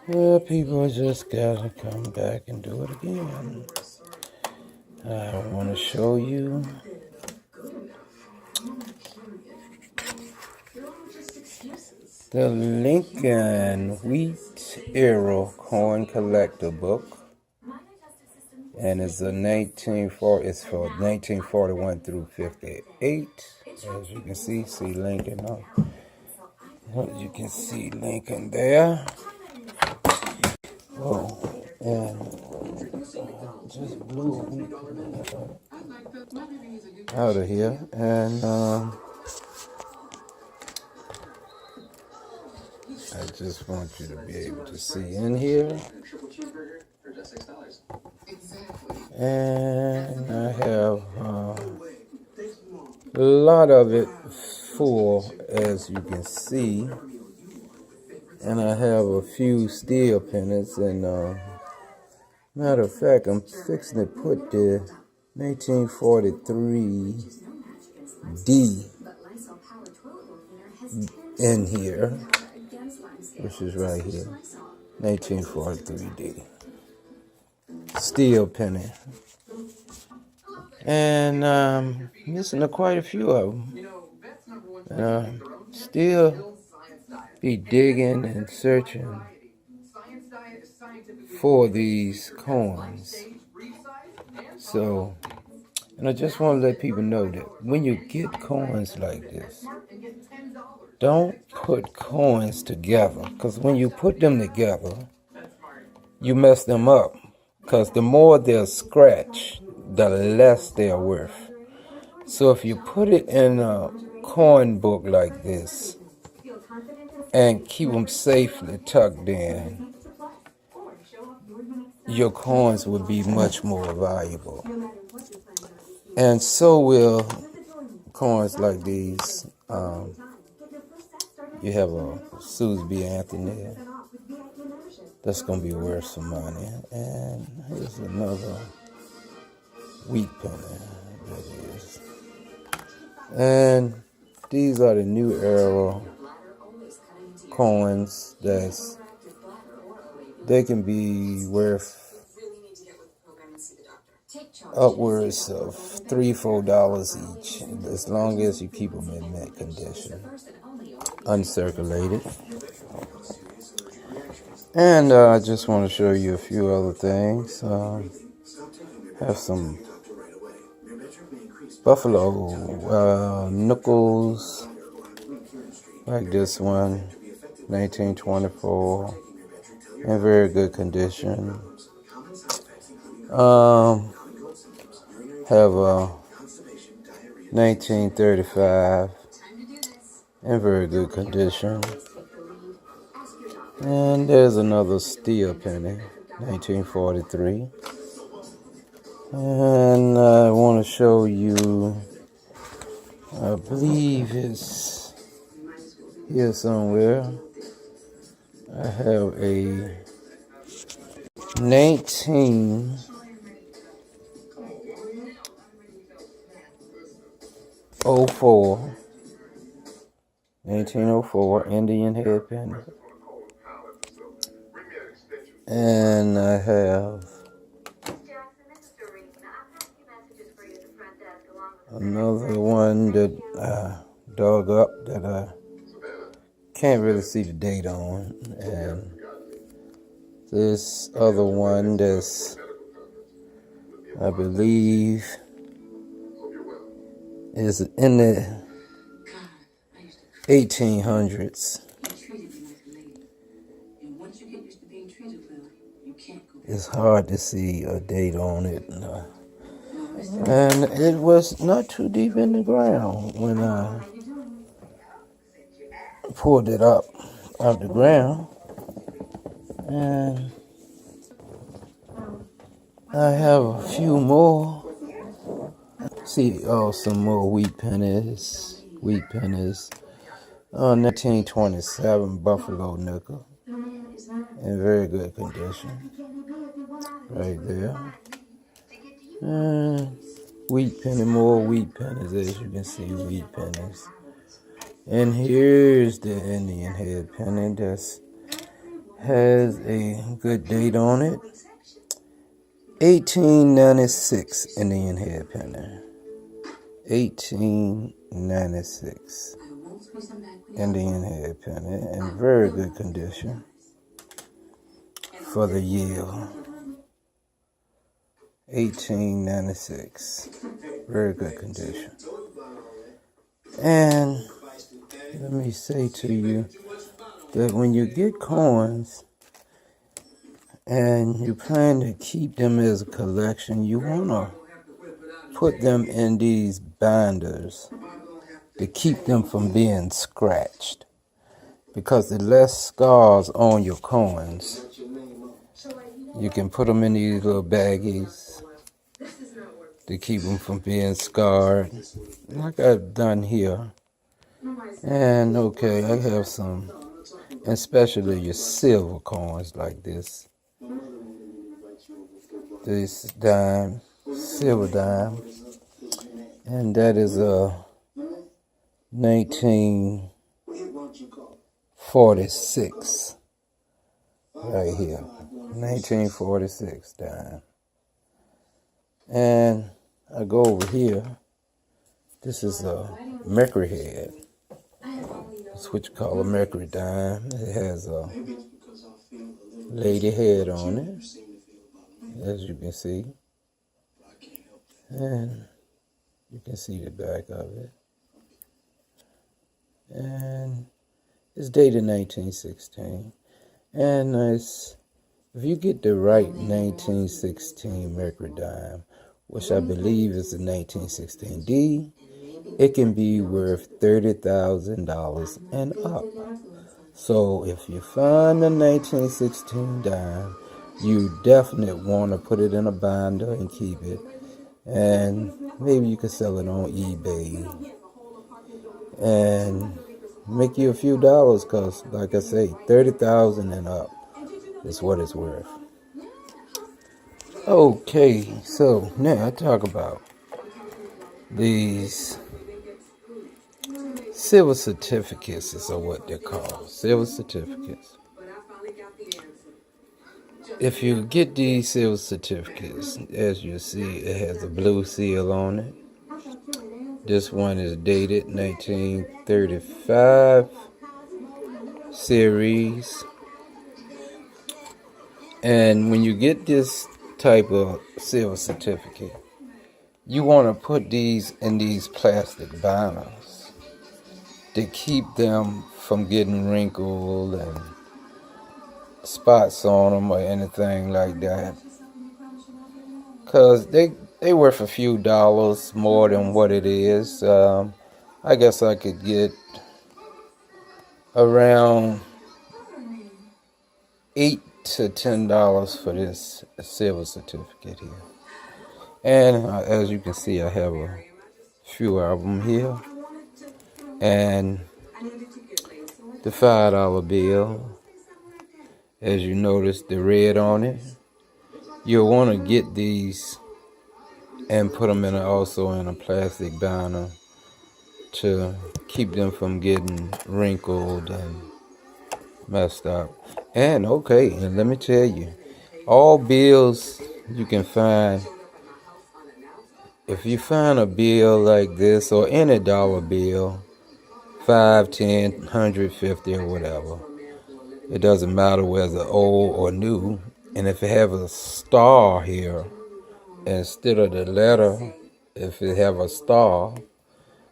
Yeah, people just gotta come back and do it again. I want to show you the Lincoln Wheat Arrow Coin Collector book, and it's a 1940. It's for 1941 through 58. As you can see Lincoln. As you can see Lincoln there. Oh, and just blew a wheat out of here, and I just want you to be able to see in here. And I have a lot of it full, as you can see. And I have a few steel pennants. And matter of fact, I'm fixing to put the 1943 D in here, which is right here, 1943 D. Steel penny. And missing quite a few of them. Still be digging and searching for these coins. So, and I just want to let people know that when you get coins like this, don't put coins together, because when you put them together, you mess them up. Because the more they're scratched, the less they're worth. So if you put it in a coin book like this and keep them safely tucked in, your coins will be much more valuable. And so will coins like these. You have a Susan B. Anthony. That's going to be worth some money. And here's another wheat penny. That is. And these are the New Era coins. They can be worth upwards of $3-4 each, as long as you keep them in mint condition, uncirculated. And I just want to show you a few other things. Have some buffalo nickels, like this one, 1924, in very good condition. Have a 1935 in very good condition. And there's another steel penny, 1943. And I want to show you, I believe it's here somewhere. I have a 1904 Indian head penny. And I have another one that I dug up that I can't really see the date on. And this other one that's, I believe, is in the 1800s. It's hard to see a date on it. And it was not too deep in the ground when I pulled it up out the ground. And I have a few more. See, some more wheat pennies. 1927 Buffalo nickel. In very good condition. Right there. And more wheat pennies, as you can see, wheat pennies. And here's the Indian head penny. That's has a good date on it. 1896 Indian head penny. 1896 Indian head penny in very good condition for the yield. 1896, very good condition. And let me say to you that when you get coins and you plan to keep them as a collection, you want to put them in these binders to keep them from being scratched. Because the less scars on your coins, you can put them in these little baggies to keep them from being scarred, like I've done here. And okay, I have some, especially your silver coins like this. This dime, silver dime, and that is a 1946 right here, 1946 dime. And I go over here. This is a mercury head. That's what you call a mercury dime. It has a lady head on it, as you can see. And you can see the back of it. And it's dated 1916. And if you get the right 1916 mercury dime, which I believe is the 1916D, it can be worth $30,000 and up. So if you find a 1916 dime, you definitely want to put it in a binder and keep it. And maybe you can sell it on eBay and make you a few dollars, because like I say, $30,000 and up is what it's worth. Okay, so now I talk about these silver certificates, is what they're called, silver certificates. If you get these silver certificates, as you see, it has a blue seal on it. This one is dated 1935 series. And when you get this type of silver certificate, you want to put these in these plastic binders to keep them from getting wrinkled and spots on them or anything like that. Because they worth a few dollars more than what it is. I guess I could get around $8 to $10 for this silver certificate here. And as you can see, I have a few of them here. And the $5 bill, as you notice the red on it, you'll want to get these and put them also in a plastic binder to keep them from getting wrinkled and messed up. And okay, and let me tell you, all bills you can find, if you find a bill like this or any dollar bill, 5, 10, 150 or whatever, it doesn't matter whether old or new, and if it have a star here instead of the letter, if it have a star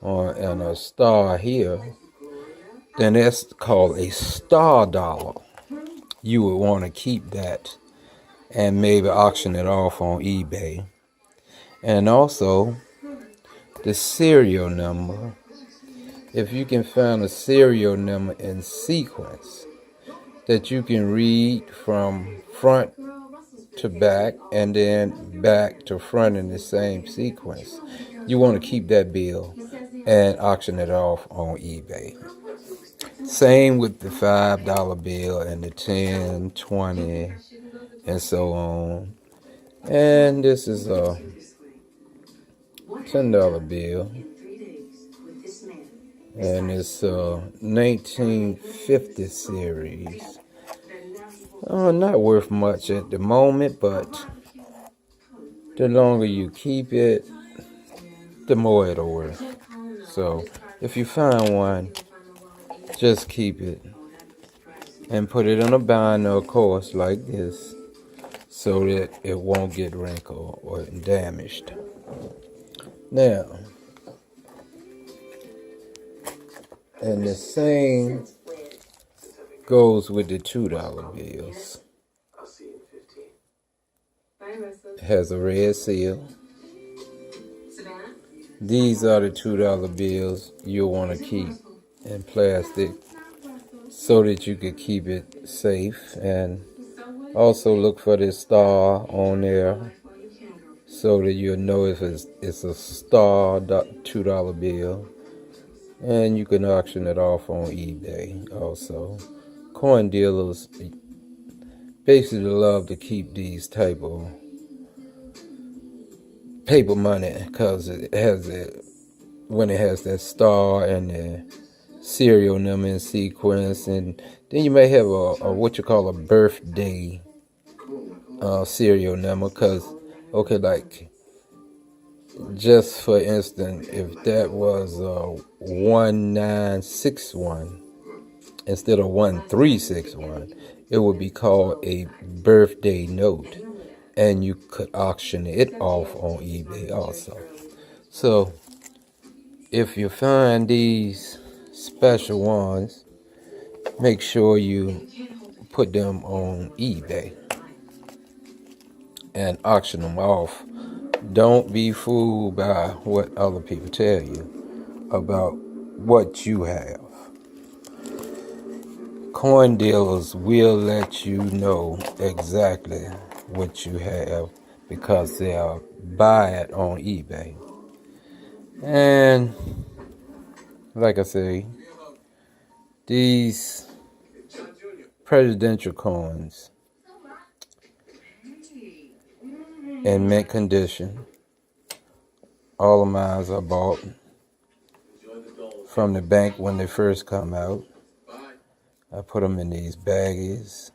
and a star here, then that's called a star dollar. You would want to keep that and maybe auction it off on eBay. And also the serial number. If you can find a serial number in sequence that you can read from front to back and then back to front in the same sequence, you want to keep that bill and auction it off on eBay. Same with the $5 bill and the 10, 20, and so on. And this is a $10 bill. And it's a 1950 series. Not worth much at the moment, but the longer you keep it, the more it'll worth. So if you find one, just keep it and put it in a binder, of course, like this, so that it won't get wrinkled or damaged. Now, and the same goes with the $2 bills. It has a red seal. These are the $2 bills you'll want to keep in plastic so that you can keep it safe. And also look for this star on there so that you'll know if it's a star $2 bill. And you can auction it off on eBay also. Coin dealers basically love to keep these type of paper money because it has when it has that star and the serial number in sequence, and then you may have a what you call a birthday serial number. Because like just for instance, if that was 1961 instead of 1361, it would be called a birthday note, and you could auction it off on eBay also. So if you find these special ones, make sure you put them on eBay and auction them off. Don't be fooled by what other people tell you about what you have. Coin dealers will let you know exactly what you have because they'll buy it on eBay. And like I say, these presidential coins in mint condition, all of mine are bought from the bank when they first come out. I put them in these baggies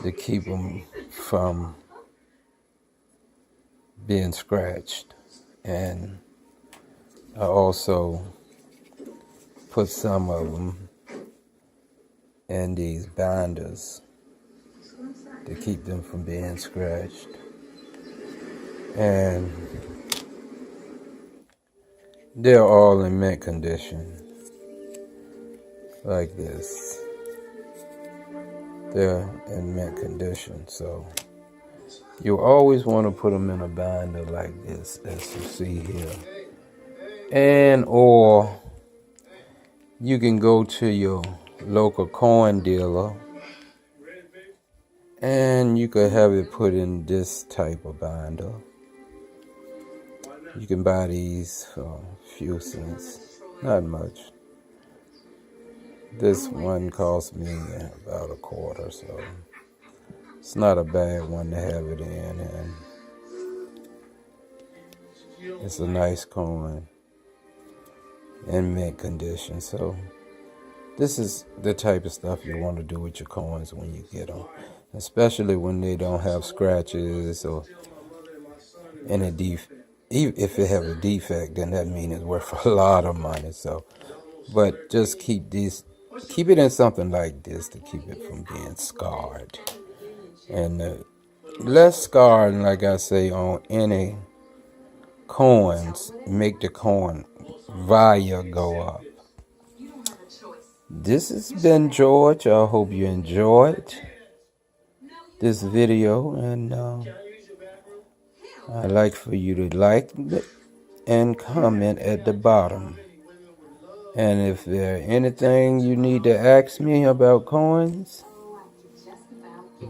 to keep them from being scratched. And I also put some of them in these binders to keep them from being scratched. And they're all in mint condition. Like this. They're in mint condition, so you always want to put them in a binder like this, as you see here. And or you can go to your local coin dealer and you could have it put in this type of binder. You can buy these for a few cents, not much. This one cost me about $0.25, so it's not a bad one to have it in, and it's a nice coin in mint condition. So this is the type of stuff you want to do with your coins when you get them, especially when they don't have scratches or any defect. If it have a defect, then that means it's worth a lot of money. So, but just keep it in something like this to keep it from being scarred. And less scarred, like I say, on any coins, make the coin value go up. This has been George. I hope you enjoyed this video, and I'd like for you to like it and comment at the bottom. And if there's anything you need to ask me about coins,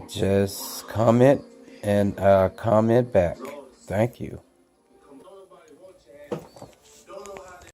just comment and I'll comment back. Thank you.